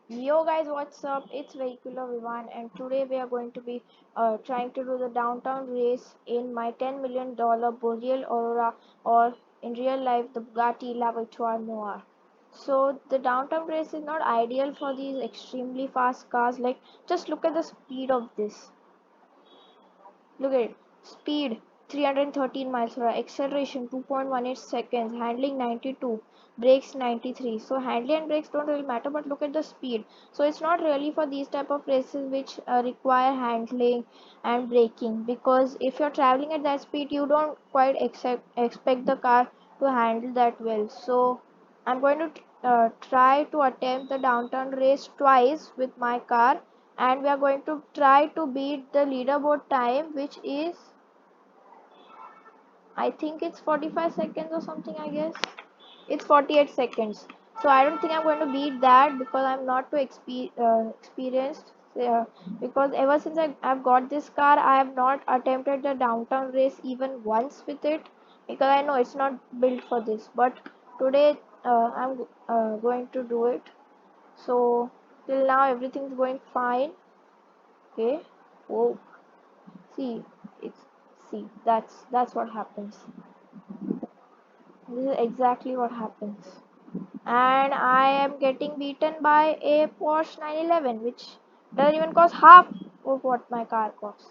Yo guys, what's up? It's Vehicular Vivan, and today we are going to be trying to do the downtown race in my $10 million Boreal Aurora, or in real life the Bugatti La Victoire Noir. So the downtown race is not ideal for these extremely fast cars. Like, just look at the speed of this. Look at it. Speed 313 miles per hour, acceleration 2.18 seconds, handling 92, brakes 93. So handling and brakes don't really matter, but look at the speed. So it's not really for these type of races which require handling and braking, because if you're traveling at that speed, you don't quite expect the car to handle that well. So I'm going to try to attempt the downtown race twice with my car, and we are going to try to beat the leaderboard time, which is, I think it's 45 seconds or something. I guess it's 48 seconds. So I don't think I'm going to beat that because I'm not too experienced, because ever since I've got this car, I have not attempted the downtown race even once with it, because I know it's not built for this. But today I'm going to do it. So till now everything's going fine. Okay. Oh, see, it's see that's what happens. This is exactly what happens. And I am getting beaten by a Porsche 911, which doesn't even cost half of what my car costs.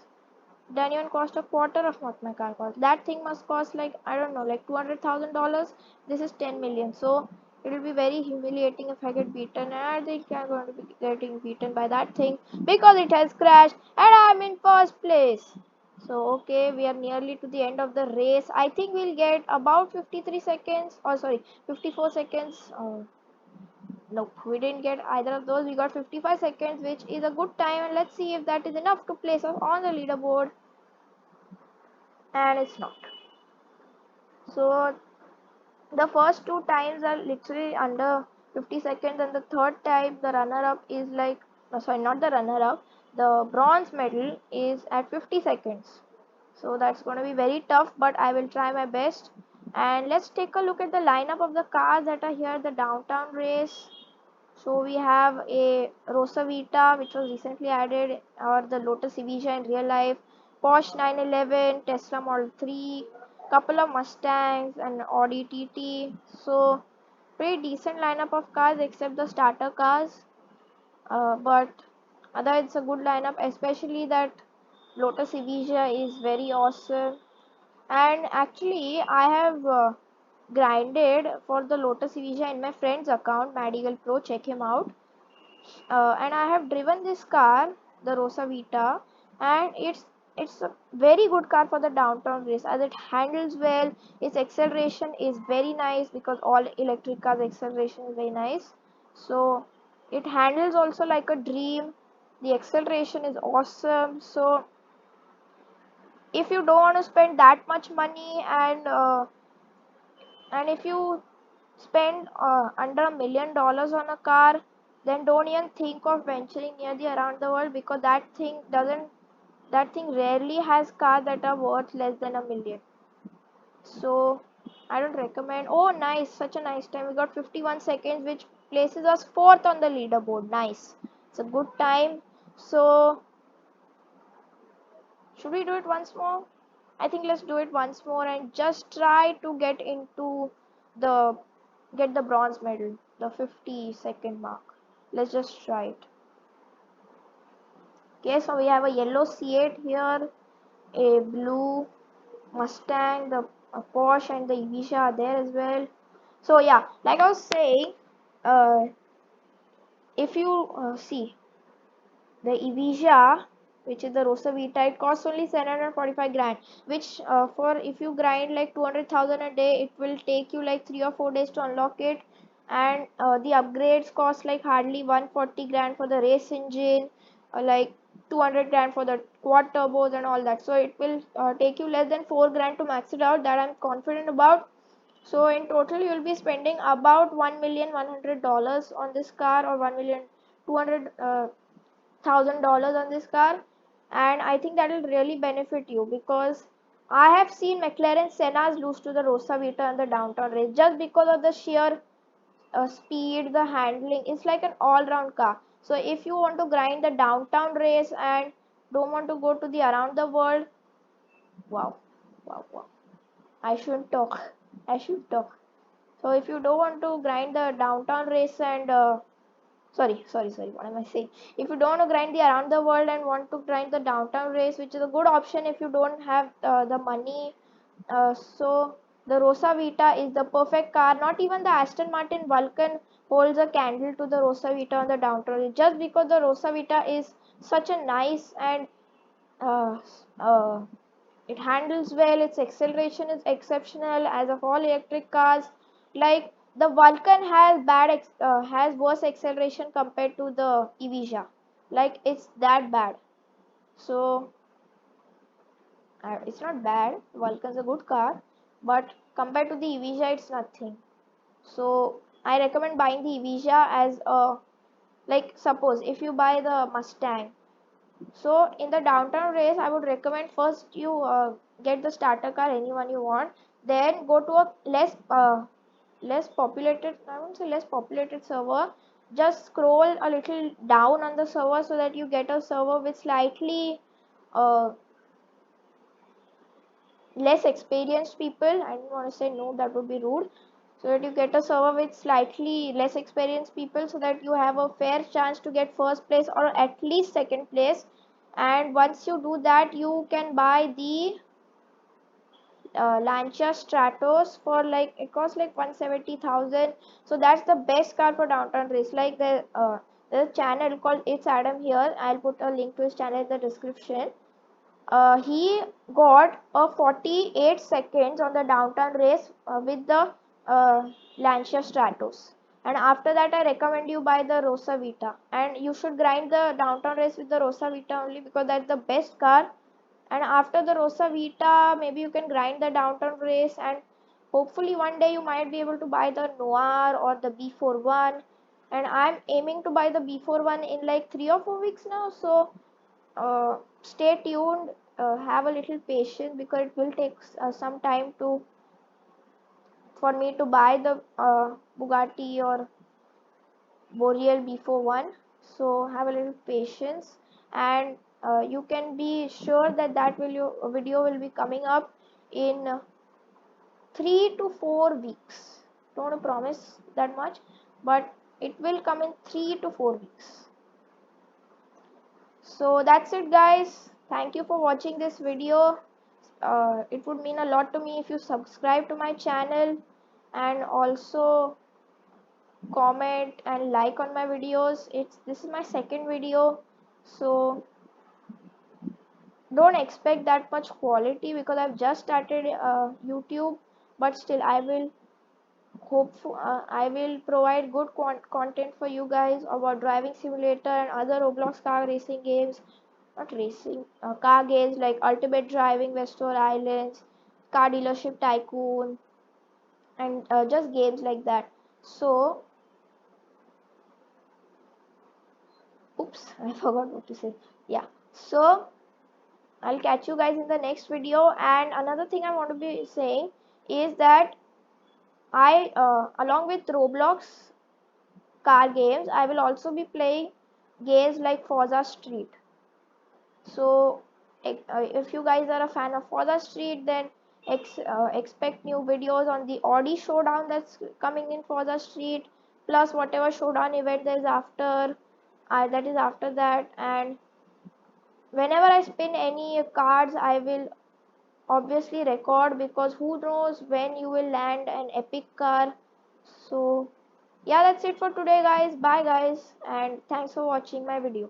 Doesn't even cost a quarter of what my car costs. That thing must cost, like, I don't know, like $200,000. This is 10 million. So it will be very humiliating if I get beaten. And I think I'm going to be getting beaten by that thing because it has crashed and I'm in first place. So okay, we are nearly to the end of the race. I think we'll get about 53 seconds, or sorry, 54 seconds. Nope, we didn't get either of those. We got 55 seconds, which is a good time, and let's see if that is enough to place us on the leaderboard. And it's not. So the first two times are literally under 50 seconds, and the third time the runner up is like, no, sorry, not the runner up, the bronze medal is at 50 seconds. So that's going to be very tough, but I will try my best. And let's take a look at the lineup of the cars that are here at the downtown race. So we have a Rosa Vita, which was recently added, or the Lotus Evija in real life, Porsche 911, Tesla Model 3, couple of Mustangs, and Audi TT. So pretty decent lineup of cars except the starter cars. But other, it's a good lineup, especially that Lotus Evija is very awesome. And actually, I have grinded for the Lotus Evija in my friend's account, Madigal Pro. Check him out. And I have driven this car, the Rosa Vita, and it's a very good car for the downtown race, as it handles well. Its acceleration is very nice, because all electric cars acceleration is very nice. So it handles also like a dream. The acceleration is awesome. So if you don't want to spend that much money, and if you spend under $1 million on a car, then don't even think of venturing near the around the world, because that thing rarely has cars that are worth less than $1 million. So I don't recommend. Oh, nice, such a nice time. We got 51 seconds, which places us fourth on the leaderboard. Nice, it's a good time. So should we do it once more? I think let's do it once more and just try to the get the bronze medal, the 50-second mark. Let's just try it. Okay, so we have a yellow C8 here, a blue Mustang, the Porsche, and the Evija are there as well. So yeah, like I was saying, uh, if you see the Evija, which is the Rosa Vita, it costs only 745 grand, which for if you grind like 200,000 a day, it will take you like 3 or 4 days to unlock it. And the upgrades cost like hardly 140 grand for the race engine, like 200 grand for the quad turbos and all that. So it will take you less than 4 grand to max it out. That I'm confident about. So in total, you will be spending about $1,100,000 on this car, or 1,200,000 $1,000 on this car. And I think that will really benefit you, because I have seen McLaren Senna's lose to the Rosa Vita in the downtown race, just because of the sheer speed, the handling. It's like an all-round car. So if you want to grind the downtown race and don't want to go to the around the world, wow, wow, wow. I shouldn't talk. I should talk. So if you don't want to grind the downtown race and sorry, what am I saying? If you don't want to grind the around the world and want to grind the downtown race, which is a good option if you don't have the money, so the Rosa Vita is the perfect car. Not even the Aston Martin Vulcan holds a candle to the Rosa Vita on the downtown race, just because the Rosa Vita is such a nice and uh, uh, it handles well, its acceleration is exceptional as of all electric cars. Like the Vulcan has has worse acceleration compared to the Evija. Like it's that bad. So it's not bad. Vulcan's a good car, but compared to the Evija, it's nothing. So I recommend buying the Evija as a, like, suppose if you buy the Mustang. So in the downtown race, I would recommend first you get the starter car, anyone you want. Then go to a less populated, I won't say less populated server. Just scroll a little down on the server so that you get a server with slightly uh, less experienced people. I don't want to say no, that would be rude. So that you get a server with slightly less experienced people so that you have a fair chance to get first place or at least second place. And once you do that, you can buy the Lancia Stratos for, like, it costs like 170,000. So that's the best car for downtown race. Like there's a channel called It's Adam here. I'll put a link to his channel in the description. He got a 48 seconds on the downtown race with the Lancia Stratos. And after that, I recommend you buy the Rosa Vita. And you should grind the downtown race with the Rosa Vita only, because that's the best car. And after the Rosa Vita, maybe you can grind the downtown race, and hopefully one day you might be able to buy the Noir or the B41. And I'm aiming to buy the B41 in like 3 or 4 weeks now. So stay tuned, have a little patience, because it will take some time to for me to buy the Bugatti or Boreal B41. So have a little patience, and you can be sure that video will be coming up in 3 to 4 weeks. Don't want to promise that much, but it will come in 3 to 4 weeks. So that's it, guys. Thank you for watching this video. It would mean a lot to me if you subscribe to my channel, and also comment and like on my videos. This is my second video, so don't expect that much quality because I've just started YouTube, but still I will provide good content for you guys about driving simulator and other Roblox car racing games. Not racing, car games like Ultimate Driving, Vestor Islands, Car Dealership Tycoon, and just games like that. So oops, I forgot what to say. Yeah, so I'll catch you guys in the next video. And another thing I want to be saying is that I along with Roblox car games, I will also be playing games like Forza Street. So if you guys are a fan of Forza Street, then expect new videos on the Audi Showdown that's coming in Forza Street, plus whatever Showdown event there is after that is after that. And whenever I spin any cards, I will obviously record, because who knows when you will land an epic car. So yeah, that's it for today, guys. Bye, guys, and thanks for watching my video.